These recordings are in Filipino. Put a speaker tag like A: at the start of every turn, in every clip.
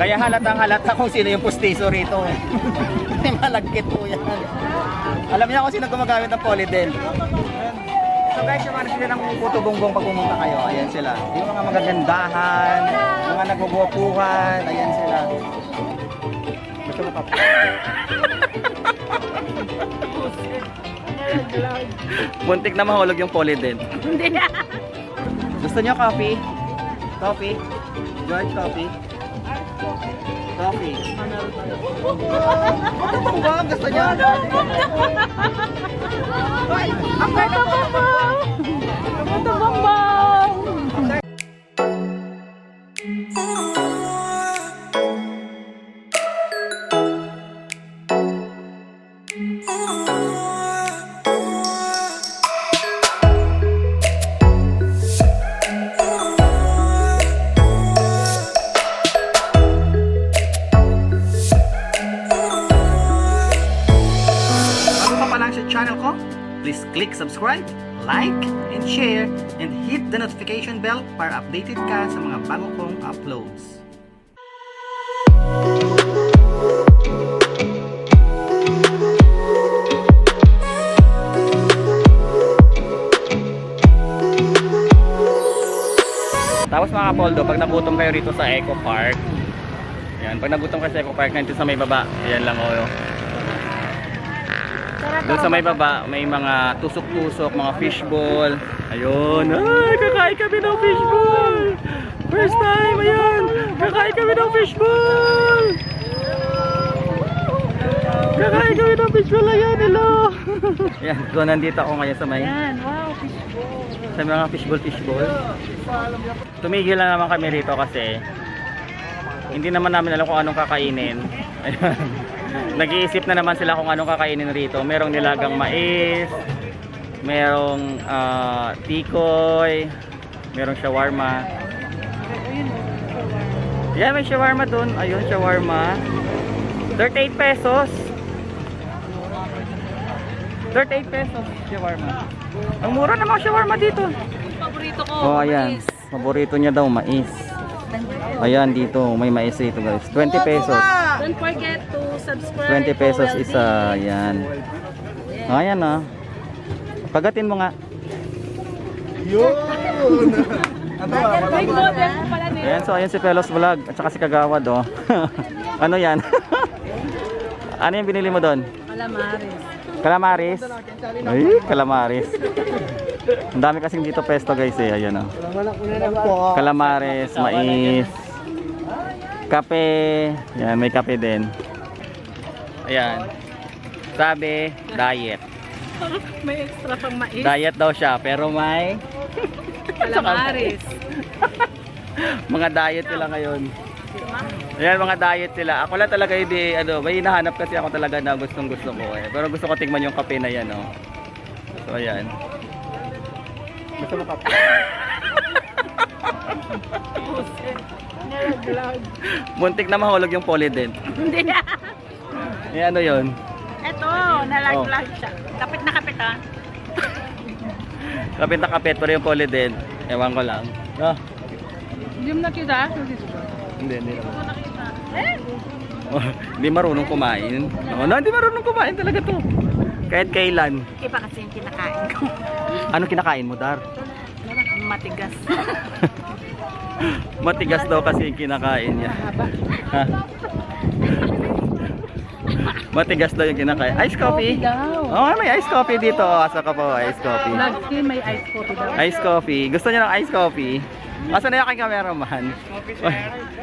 A: Kaya halatang halata kung sino yung pustiso rito. Malagkit po yan. Alam niya kung sino gumagamit ng Polydel. So guys, yung mga sila ng puto bongbong pag pumunta kayo, ayan sila. Yung mga magagandahan, mga nagugwapuhan, ayan sila. Gusto mo pa? Muntik na mahulog yung Polydel.
B: Hindi na.
A: Gusto niyo coffee? Coffee? George, coffee? Coffee. Ano ba? Gusto niyo?
B: Ang ganda ba? Ang ganda ba?
A: Channel ko, please click subscribe, like, and share, and hit the notification bell para updated ka sa mga bago kong uploads. Tapos mga Kapoldo, pag nagutom kayo rito sa Eco Park, yan, pag nagutom kayo sa Eco Park, nandito sa may baba, yan lang o. Doon sa may baba, may mga tusok-tusok, mga fishball. Ayun. Ay, kakain kami ng fishball. First time, ayun. Kakain kami ng fishball. Kakain kami ng fishball. Ayan, hello. Ayan, so nandito ako ngayon sa may...
B: Yan, wow, fishball.
A: Sa mga fishball. Tumigil lang naman kami rito kasi hindi naman namin alam kung anong kakainin. Ayun. Nag-iisip na naman sila kung anong kakainin rito. Merong nilagang mais, merong tikoy, merong shawarma. Yan, may shawarma dun. Ayun, shawarma. 38 pesos. 38 pesos shawarma. Ang mura na mga shawarma dito.
B: Paborito ko.
A: Oh, ayan. Paborito niya daw, mais. Ayan, dito. May mais dito, guys. 20 pesos.
B: Don't forget to subscribe.
A: 20 pesos isa. Ayan. Ayan ah. Pagatin mo nga.
C: Yun!
B: May model mo pala nila.
A: Ayan, so ayan si Pelos Vlog. At saka si Kagawad oh. Ano yan? Ano yung binili mo doon?
B: Calamares.
A: Calamaris? Ay, calamaris. Ang dami kasing dito pesto guys eh. Ayan oh. Calamares, mais, kape. Yan, may kape din. Ayan. Sabi, diet.
B: May extra pang mais.
A: Diet daw siya, pero may
B: Calamares.
A: mga diet sila ngayon. Ayan, mga diet sila. Ako lang talaga hindi, may hinahanap kasi ako talaga na gustong gusto ko eh. Pero gusto ko tingnan yung kape na yan oh. So ayan. Gusto mo kape? Muntik na mahulog yung Polydel.
B: Hindi na.
A: Eh ano yun?
B: Ito, nalaglag siya. Kapit na kapit ha.
A: Kapit na kapit pero yung Polydel. Ewan ko lang. Ah,
B: Hindi mo nakita?
A: hindi naman.
B: Hindi mo nakita. Eh?
A: Oh, hindi marunong kumain. Hindi marunong kumain talaga to. Kahit kailan.
B: Iba kasi yung kinakain ko.
A: Ano kinakain mo, Dar?
B: Matigas.
A: Matigas daw kasi yung kinakain niya. Ha? Matigas daw yung kinakain. Ice coffee?
B: daw.
A: Oh, may ice coffee dito. Asa ka po, ice coffee.
B: Lagi may ice coffee daw.
A: Ice coffee. Gusto niyo ng ice coffee? Asa na yung aking cameraman?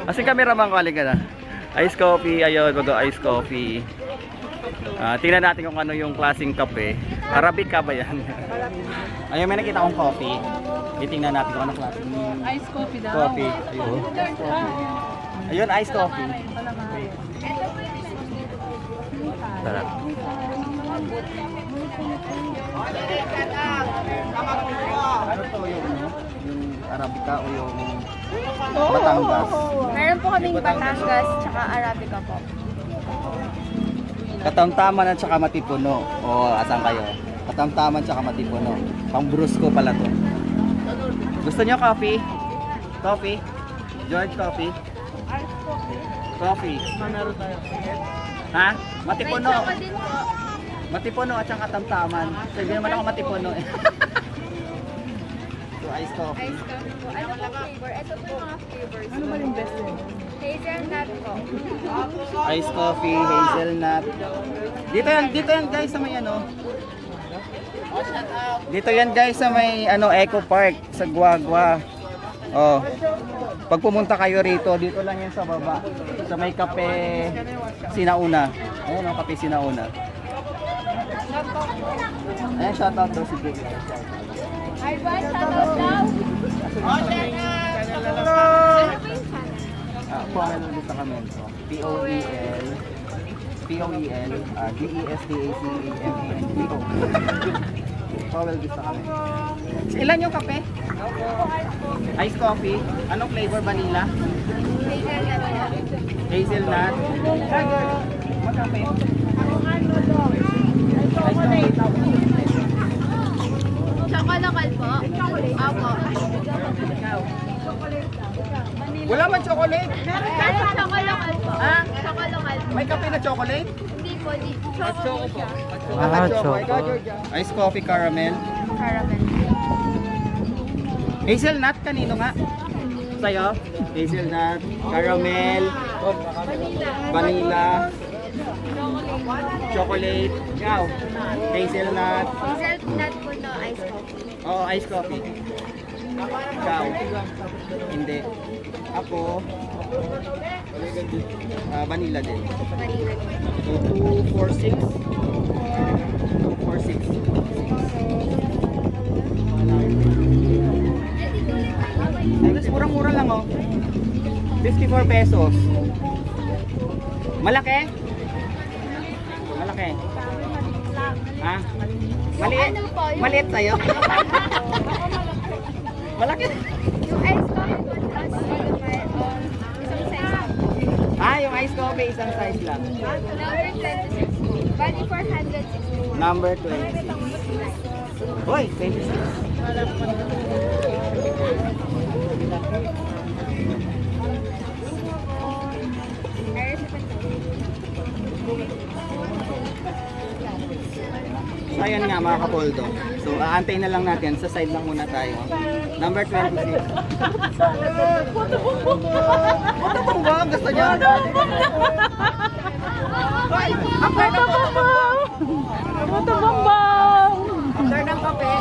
A: Kasi cameraman ko, halika na. Ice coffee, ayun, bago ice coffee. Tingnan natin kung ano yung klaseng kape. Arabic ka ba yan? Ayun, may nakita akong coffee. Titingnan natin kung ano klaseng
B: Ice coffee daw.
A: coffee. Ayun. Ayun, ice coffee. Sarap. Ano to yung Arabica o yung Batangas?
D: Meron po kaming Batangas tsaka Arabica po.
A: Katamtaman at saka Matipuno. O, asan kayo? Katamtaman at saka Matipuno. Pang brusco pala to. Gusto niyo coffee? Coffee? George, coffee? Coffee.
C: Meron tayo.
A: Ha?
D: May
A: Matipuno.
D: choco din po.
A: Matipuno at saka tamtaman. Sabi naman ako matipuno eh. So, iced coffee.
D: Ice coffee po. Ano po flavor? Ito po yung mga flavors.
C: Ano ba yung best name?
D: Hazelnut po.
A: Iced coffee, hazelnut. Dito yan guys sa may ano. Dito yan guys sa may ano Eco Park sa Guagua. Oh. Pag pumunta kayo rito, dito lang yan sa baba. Sa may kape Sinauna. Ayun ang kape Sinauna. Ayan, shoutout daw si Jake.
D: Hi, boy. Shoutout daw. Ano ba yung channel?
A: Powell Vista kami. P-O-E-L G-E-S-D-A-C-A-M-A-N P-O Powell Vista kami. Ilan yung kape? Iced coffee. Anong flavor? Vanilla?
D: Hazelnut.
A: Hazelnut. Magkape?
D: Chocolate po. Opo.
A: Wala man chocolate?
D: Meron chocolate po.
A: Ah?
D: Chocolate po.
A: May kape na chocolate?
D: Hindi po. Choco po.
A: Choco. Iced coffee caramel.
D: Caramel.
A: Hazelnut kanino nga? Sa'yo? Hazelnut, caramel, vanilla, chocolate, ikaw, hazelnut,
D: Hazelnut po no ice coffee.
A: oh, iced coffee. Ikaw, hindi. Ako, vanilla din.
D: Vanilla.
A: So, 246. 246. Ay, murang-mura lang oh. 54 pesos. Malaki? Malaki. Ha? Maliit?
D: Ano po? Yung-
A: Maliit sa'yo? Malaki?
D: Yung ice coffee po tapos isang size lang.
A: Ah, yung iced coffee, isang size lang.
D: Number 10 to 16. Bali 461.
A: Number 26. Hoy, 26. So, ayan nga mga kapoldo. So, aantayin na lang natin. Sa side lang muna tayo. Number 26. Puto bumbong! Gusto niyo?
B: Puto bongbong!
A: After ng kape,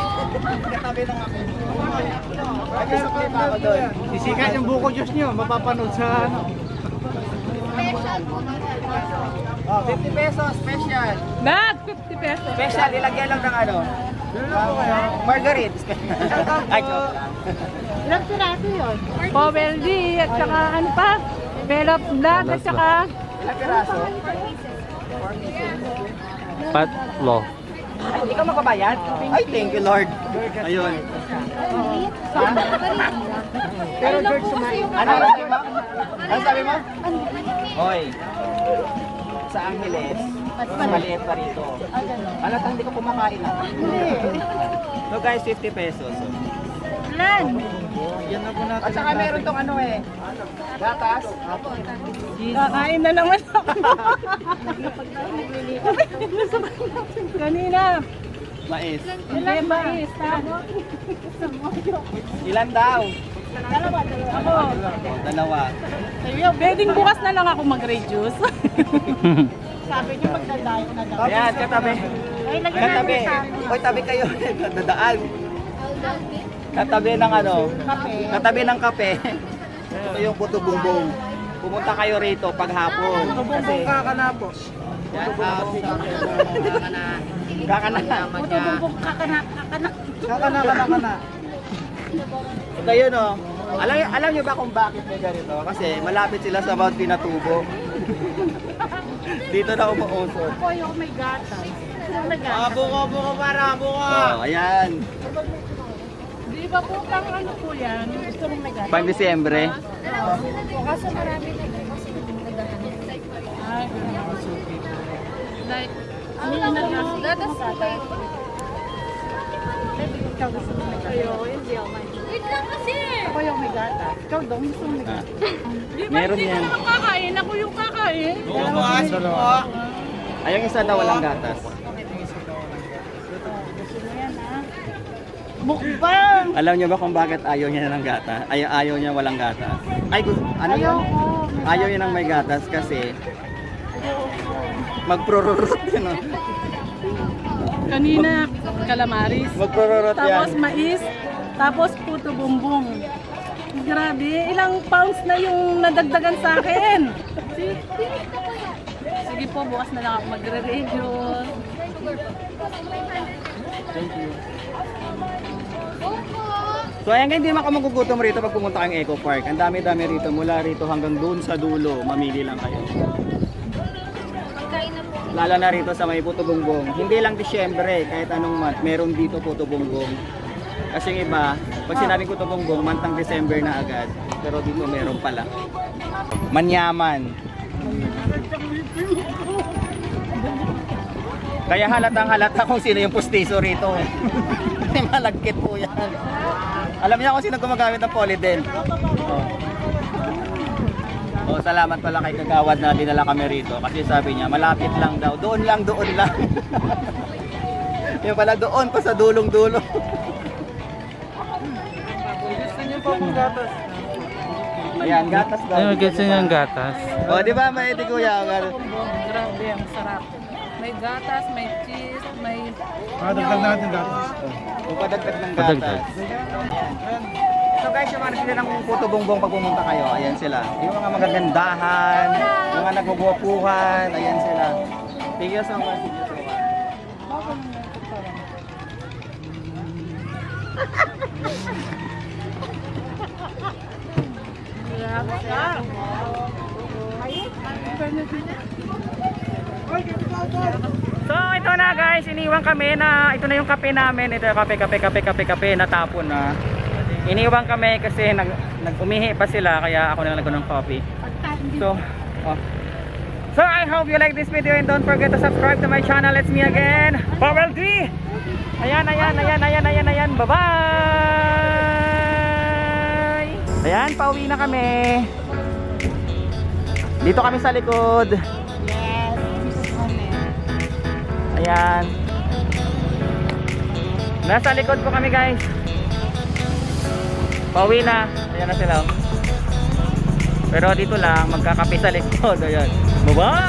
A: katabi ng ako. Nag-supply pa ako doon.
C: Sisikat yung buko juice nyo, mapapanood sa ano.
D: Special po.
A: Oh, 50 pesos, special.
B: Bag, 50 pesos.
A: Special, ilagyan lang ng ano. Marguerite. Ay, joke lang.
B: Ilang piraso yun? Powell D at saka ano pa? Velop Vlog at saka
A: Ilang piraso?
E: Patlo.
A: Ay, hindi ka makabayad? Ay, thank you Lord. Ayun.
C: Pero George, sumain.
A: Ano sabi mo? Ano sabi mo? Hoy. Sa Angeles, mas maliit pa rito. Alatang hindi ko kumakain ah. So guys, 50 pesos.
B: Lan.
C: Yan na po natin.
A: At saka meron tong ano eh. Gatas.
B: Kakain na naman ako. Kanina.
A: Mais.
B: Ilan ba is?
A: Ilan daw?
B: Dalawa. Ako.
A: Oh, dalawa.
B: Pwedeng bukas na lang ako mag-reduce. Sabi niyo magdadayo na daw.
A: Ayan, katabi.
B: Ay, lagyan
A: Katabi.
B: natin sa ano.
A: Hoy, tabi kayo. Dadaan. Katabi ng ano?
B: Kape.
A: Katabi ng kape. Ito yung puto bumbong. Pumunta kayo rito paghapon. Kasi
C: Kakana po.
A: yan, kakana.
B: Puto bumbong kakana.
C: Kakana.
A: Ito yun oh. Alam niyo ba kung bakit may ganito? Kasi malapit sila sa Mount Pinatubo. Dito na umuusod.
B: Ako yung may gata. May gata.
C: Buko para, buko.
A: Oh, ayan.
B: Di ba po pang ano po yan? Gusto mong may gata?
A: Pang Disyembre.
D: Kaso marami na po kasi naghahanap.
B: Ay, like,
D: Gatas po kayo.
B: ikaw gusto mong may gata.
D: Hindi ako man. Wait lang kasi!
B: Ako yung may gata. Ikaw daw gusto mong may
A: Ah.
B: gata.
A: Meron yan.
B: Kakain ako yung
C: Yan, dalawa.
A: Ay, yung isa daw walang gatas.
B: Mukbang!
A: Alam niyo ba kung bakit ayaw niya ng gatas? Ayaw niya walang gatas. Ay, ano yun? Ayaw niya ng may gatas kasi magprororot yun. Oh.
B: Kanina, calamaris.
A: Magprororot
B: Tapos
A: yan.
B: mais. Tapos puto bumbong. Grabe, ilang pounds na yung nadagdagan sa akin. Sige po, bukas na lang ako magre-radio.
A: Thank you. So ayan, hindi naman ka magugutom rito pag pumunta kang Eco Park. Ang dami-dami rito, mula rito hanggang doon sa dulo, mamili lang kayo.
D: Pagkain na po.
A: Lalo na rito sa may Puto Bumbong. Hindi lang Disyembre, kahit anong month, meron dito Puto Bumbong. Kasi yung iba, pag sinabing Puto Bumbong, mantang December na agad. Pero dito meron pala. Manyaman. Kaya halatang halata kung sino yung pustiso rito. Malagkit po yan. Alam niya kung sino gumagamit ng Polydent. Oh, salamat pala kay Kagawad na dinala kami rito kasi sabi niya malapit lang daw. Doon lang, doon lang. Yung pala doon pa sa dulong-dulo.
C: Gusto niyo pa kung gatas?
A: Ayan, gatas daw.
E: Ay, gusto niya ang gatas.
A: Oh, di ba may di kuya?
B: Grabe, ang sarap. May gatas, may cheese, may...
C: Dagdag natin gatas.
A: Yung padagdag ng
E: Padagdag.
A: gatas. So guys, yung mga nagsila ng Puto Bumbong pag pumunta kayo, ayan sila. Yung mga magagandahan, yung mga nagbubuhapuhan, ayan sila. Thank you so much. Thank you so much. So ito na guys, iniwan kami na ito na yung kape namin. Ito yung kape natapon na. Iniwan kami kasi nag-umihi pa sila kaya ako na lang ng coffee. So, So I hope you like this video and don't forget to subscribe to my channel. It's me again, Powell D. Ayan. Bye-bye. Ayan, pauwi na kami. Dito kami sa likod. Ayan. Nasa likod po kami guys. Pauwi na. Ayan na sila. Pero dito lang, magkakape sa likod. Ayan. Bye-bye!